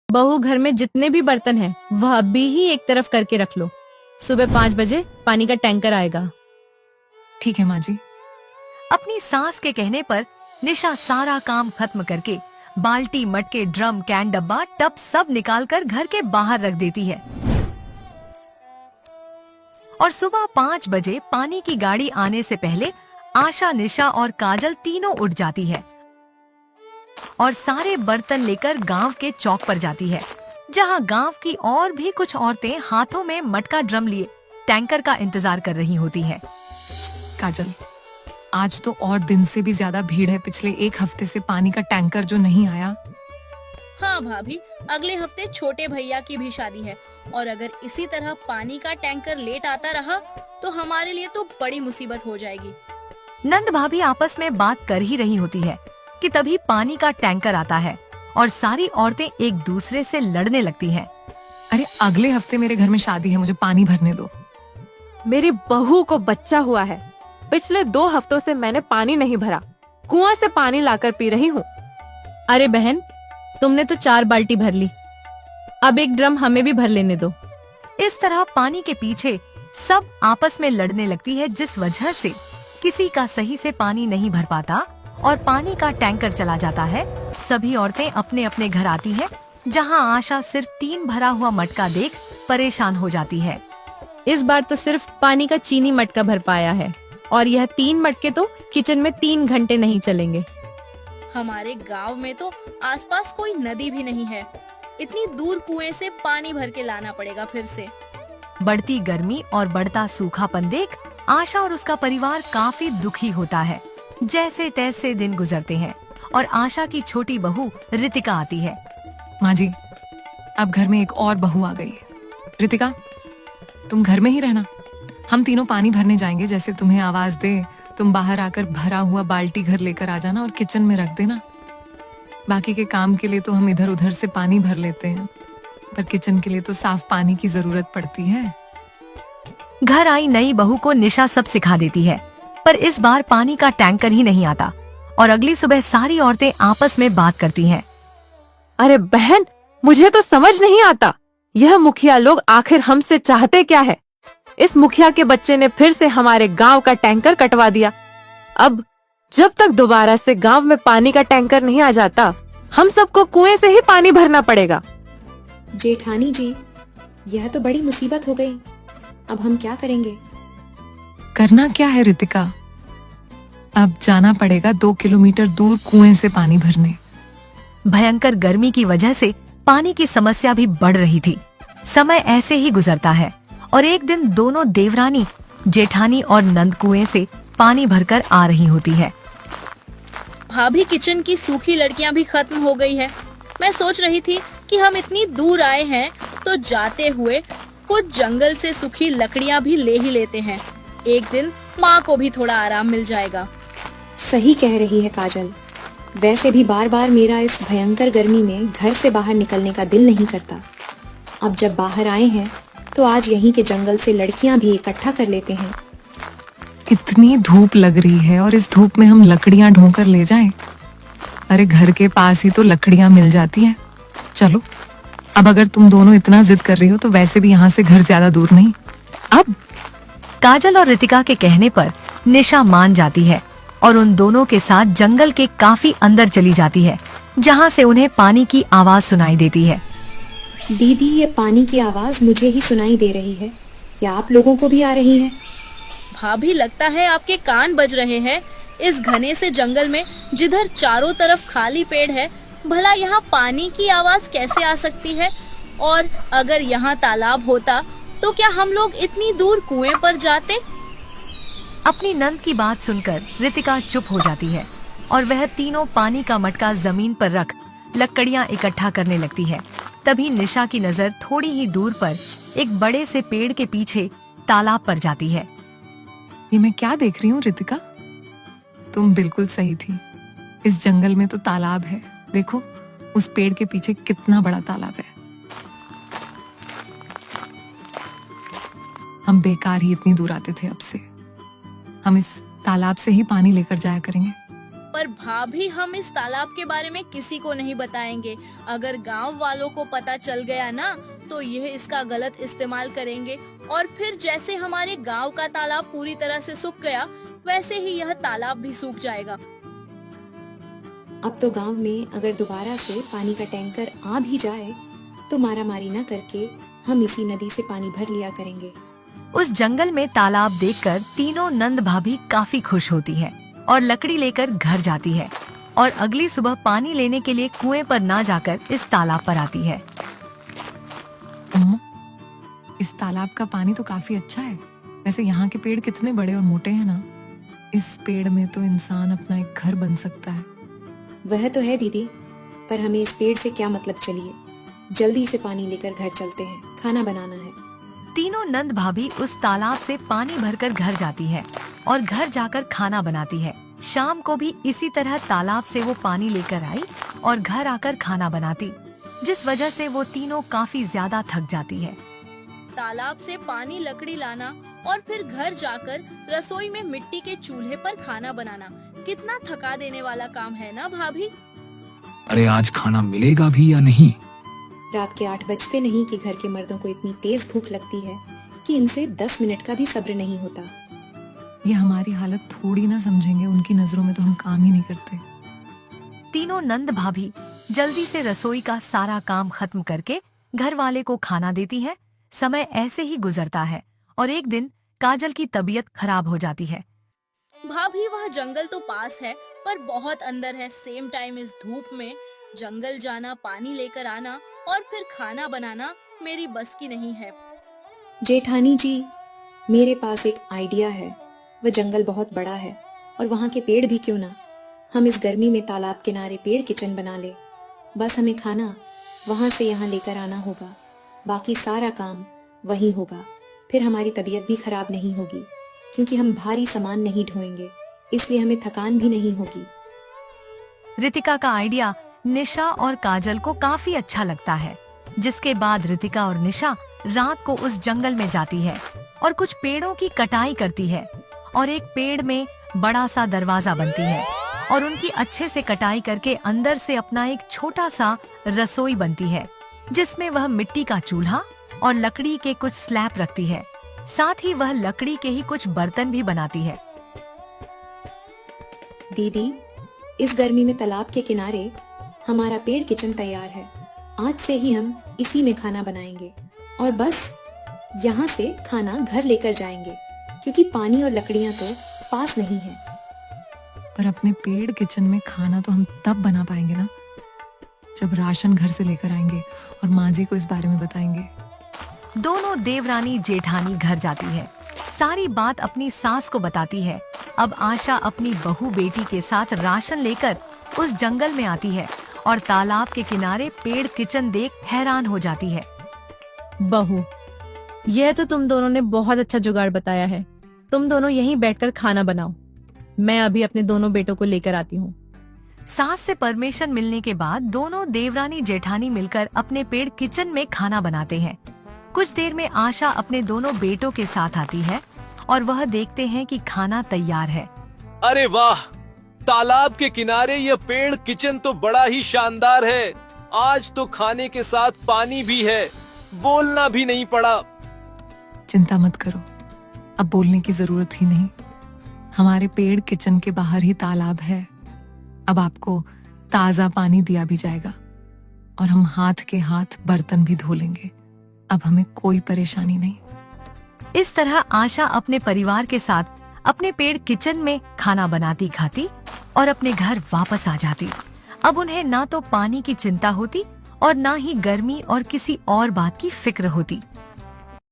बहू, घर में जितने भी बर्तन हैं वह अभी ही एक तरफ करके रख लो। सुबह 5 बजे पानी का टैंकर आएगा। ठीक है माँ जी। अपनी सास के कहने पर निशा सारा काम खत्म करके बाल्टी, मटके, ड्रम, कैन, डब्बा, टब सब निकालकर घर के बाहर रख देती है। और सुबह 5 बजे पानी की गाड़ी आने से पहले आशा, निशा और काजल तीनों उठ जाती है और सारे बर्तन लेकर गांव के चौक पर जाती है, जहां गांव की और भी कुछ औरतें हाथों में मटका, ड्रम लिए टैंकर का इंतजार कर रही होती हैं। काजल, आज तो और दिन से भी ज्यादा भीड़ है। पिछले 1 हफ्ते से पानी का टैंकर जो नहीं आया। हाँ भाभी, अगले हफ्ते छोटे भैया की भी शादी है और अगर इसी तरह पानी का टैंकर लेट आता रहा तो हमारे लिए तो बड़ी मुसीबत हो जाएगी। नंद भाभी आपस में बात कर ही रही होती है कि तभी पानी का टैंकर आता है और सारी औरतें एक दूसरे से लड़ने लगती हैं। अरे अगले हफ्ते मेरे घर में शादी है, मुझे पानी भरने दो। मेरी बहू को बच्चा हुआ है। पिछले 2 हफ्तों से मैंने पानी नहीं भरा, कुआं से पानी लाकर पी रही हूँ। अरे बहन, तुमने तो 4 बाल्टी भर ली, अब एक ड्रम हमें भी भर लेने दो। इस तरह पानी के पीछे सब आपस में लड़ने लगती है, जिस वजह से किसी का सही से पानी नहीं भर पाता और पानी का टैंकर चला जाता है। सभी औरतें अपने अपने घर आती हैं, जहां आशा सिर्फ 3 भरा हुआ मटका देख परेशान हो जाती है। इस बार तो सिर्फ पानी का चीनी मटका भर पाया है और यह 3 मटके तो किचन में 3 घंटे नहीं चलेंगे। हमारे गांव में तो आसपास कोई नदी भी नहीं है, इतनी दूर कुएं से पानी भर के लाना पड़ेगा फिर से। बढ़ती गर्मी और बढ़ता सूखापन देख आशा और उसका परिवार काफी दुखी होता है। जैसे तैसे दिन गुजरते हैं और आशा की छोटी बहू रितिका आती है। माँ जी, अब घर में एक और बहू आ गई है। रितिका, तुम घर में ही रहना, हम तीनों पानी भरने जाएंगे। जैसे तुम्हें आवाज दे तुम बाहर आकर भरा हुआ बाल्टी घर लेकर आ जाना और किचन में रख देना। बाकी के काम के लिए तो हम इधर उधर से पानी भर लेते हैं, पर किचन के लिए तो साफ पानी की जरूरत पड़ती है। घर आई नई बहू को निशा सब सिखा देती है, पर इस बार पानी का टैंकर ही नहीं आता और अगली सुबह सारी औरतें आपस में बात करती हैं। अरे बहन, मुझे तो समझ नहीं आता, यह मुखिया लोग आखिर हमसे चाहते क्या है। इस मुखिया के बच्चे ने फिर से हमारे गांव का टैंकर कटवा दिया। अब जब तक दोबारा से गांव में पानी का टैंकर नहीं आ जाता, हम सबको कुएं से ही पानी भरना पड़ेगा। जेठानी जी, यह तो बड़ी मुसीबत हो गई, अब हम क्या करेंगे? करना क्या है रितिका, अब जाना पड़ेगा 2 किलोमीटर दूर कुएं से पानी भरने। भयंकर गर्मी की वजह से पानी की समस्या भी बढ़ रही थी। समय ऐसे ही गुजरता है और एक दिन दोनों देवरानी, जेठानी और नंद कुएं से पानी भरकर आ रही होती है। भाभी, किचन की सूखी लड़कियां भी खत्म हो गई है। मैं सोच रही थी कि हम इतनी दूर आए हैं तो जाते हुए कुछ जंगल से सूखी लकड़ियां भी ले ही लेते हैं। एक दिन माँ को भी थोड़ा आराम मिल जाएगा। सही कह रही है काजल, वैसे भी बार बार मेरा इस भयंकर गर्मी में घर से बाहर निकलने का दिल नहीं करता। अब जब बाहर आए हैं तो आज यहीं के जंगल से लड़कियां भी इकट्ठा कर लेते हैं। इतनी धूप लग रही है और इस धूप में हम लकड़ियां ढूंढ कर ले जाएं? अरे घर के पास ही तो लकड़ियां मिल जाती हैं। चलो, अब अगर तुम दोनों इतना जिद कर रही हो तो वैसे भी यहाँ से घर ज्यादा दूर नहीं। अब काजल और रितिका के कहने पर निशा मान जाती है और उन दोनों के साथ जंगल के काफी अंदर चली जाती है, जहाँ से उन्हें पानी की आवाज सुनाई देती है। दीदी, ये पानी की आवाज मुझे ही सुनाई दे रही है या आप लोगों को भी आ रही है? भाभी, लगता है आपके कान बज रहे हैं। इस घने से जंगल में जिधर चारों तरफ खाली पेड़ है, भला यहाँ पानी की आवाज कैसे आ सकती है? और अगर यहाँ तालाब होता तो क्या हम लोग इतनी दूर कुएं पर जाते? अपनी नंद की बात सुनकर रितिका चुप हो जाती है और वह तीनों पानी का मटका जमीन पर रख लकड़ियां इकट्ठा करने लगती है। तभी निशा की नजर थोड़ी ही दूर पर एक बड़े से पेड़ के पीछे तालाब पर जाती है। ये मैं क्या देख रही हूँ रितिका? तुम बिल्कुल सही थी, इस जंगल में तो तालाब है। देखो, उस पेड़ के पीछे कितना बड़ा तालाब है। हम बेकार ही इतनी दूर आते थे, अब से हम इस तालाब से ही पानी लेकर जाया करेंगे। पर भाभी हम इस तालाब के बारे में किसी को नहीं बताएंगे। अगर गांव वालों को पता चल गया ना तो यह इसका गलत इस्तेमाल करेंगे और फिर जैसे हमारे गांव का तालाब पूरी तरह से सूख गया वैसे ही यह तालाब भी सूख जाएगा। अब तो गांव में अगर दोबारा से पानी का टैंकर आ भी जाए तो मारामारी न करके हम इसी नदी से पानी भर लिया करेंगे। उस जंगल में तालाब देखकर तीनों नंद भाभी काफी खुश होती है और लकड़ी लेकर घर जाती है और अगली सुबह पानी लेने के लिए कुएं पर ना जाकर इस तालाब पर आती है। इस तालाब का पानी तो काफी अच्छा है। वैसे यहाँ के पेड़ कितने बड़े और मोटे हैं ना। इस पेड़ में तो इंसान अपना एक घर बन सकता है। वह तो है दीदी, पर हमें इस पेड़ से क्या मतलब। चलिए जल्दी से पानी लेकर घर चलते हैं, खाना बनाना है। तीनों नंद भाभी उस तालाब से पानी भरकर घर जाती है और घर जाकर खाना बनाती है। शाम को भी इसी तरह तालाब से वो पानी लेकर आई और घर आकर खाना बनाती, जिस वजह से वो तीनों काफी ज्यादा थक जाती है। तालाब से पानी लकड़ी लाना और फिर घर जाकर रसोई में मिट्टी के चूल्हे पर खाना बनाना कितना थका देने वाला काम है ना भाभी। अरे आज खाना मिलेगा भी या नहीं? रात के 8 बजते नहीं कि घर के मर्दों को इतनी तेज भूख लगती है कि इनसे 10 मिनट का भी सब्र नहीं होता। ये हमारी हालत थोड़ी ना समझेंगे, उनकी नजरों में तो हम काम ही नहीं करते। तीनों नंद भाभी जल्दी से रसोई का सारा काम खत्म करके घर वाले को खाना देती है। समय ऐसे ही गुजरता है और एक दिन काजल की तबीयत खराब हो जाती है। भाभी वह जंगल तो पास है पर बहुत अंदर है। सेम टाइम इस धूप में जंगल जाना, पानी लेकर आना और फिर खाना बनाना मेरी बस की नहीं है। जेठानी जी, मेरे पास एक आइडिया है। वह जंगल बहुत बड़ा है और वहाँ के पेड़ भी क्यों ना। हम इस गर्मी में तालाब किनारे पेड़ किचन बना ले। बस हमें खाना वहाँ से यहाँ लेकर आना होगा, बाकी सारा काम वहीं होगा। फिर हमारी तबीयत भी खराब नहीं होगी क्योंकि हम भारी सामान नहीं ढोएंगे, इसलिए हमें थकान भी नहीं होगी। रितिका का आइडिया निशा और काजल को काफी अच्छा लगता है, जिसके बाद रितिका और निशा रात को उस जंगल में जाती है और कुछ पेड़ों की कटाई करती है और एक पेड़ में बड़ा सा दरवाजा बनती है और उनकी अच्छे से कटाई करके अंदर से अपना एक छोटा सा रसोई बनती है, जिसमें वह मिट्टी का चूल्हा और लकड़ी के कुछ स्लैब रखती है। साथ ही वह लकड़ी के ही कुछ बर्तन भी बनाती है। दीदी, इस गर्मी में तालाब के किनारे हमारा पेड़ किचन तैयार है। आज से ही हम इसी में खाना बनाएंगे और बस यहाँ से खाना घर लेकर जाएंगे क्योंकि पानी और लकड़ियाँ तो पास नहीं है। पर अपने पेड़ किचन में खाना तो हम तब बना पाएंगे ना जब राशन घर से लेकर आएंगे और माँ जी को इस बारे में बताएंगे। दोनों देवरानी जेठानी घर जाती है, सारी बात अपनी सास को बताती है। अब आशा अपनी बहू बेटी के साथ राशन लेकर उस जंगल में आती है और तालाब के किनारे पेड़ किचन देख हैरान हो जाती है। बहू, यह तो तुम दोनों ने बहुत अच्छा जुगाड़ बताया है। तुम दोनों यहीं बैठकर खाना बनाओ, मैं अभी अपने दोनों बेटों को लेकर आती हूँ। सास से परमिशन मिलने के बाद दोनों देवरानी जेठानी मिलकर अपने पेड़ किचन में खाना बनाते हैं। कुछ देर में आशा अपने दोनों बेटों के साथ आती है और वह देखते हैं कि खाना तैयार है। अरे वाह, तालाब के किनारे यह पेड़ किचन तो बड़ा ही शानदार है। आज तो खाने के साथ पानी भी है, बोलना भी नहीं पड़ा। चिंता मत करो, अब बोलने की जरूरत ही नहीं। हमारे पेड़ किचन के बाहर ही तालाब है। अब आपको ताजा पानी दिया भी जाएगा और हम हाथ के हाथ बर्तन भी धो लेंगे। अब हमें कोई परेशानी नहीं। इस तरह आशा अपने परिवार के साथ अपने पेड़ किचन में खाना बनाती खाती और अपने घर वापस आ जाती। अब उन्हें ना तो पानी की चिंता होती और ना ही गर्मी और किसी और बात की फिक्र होती।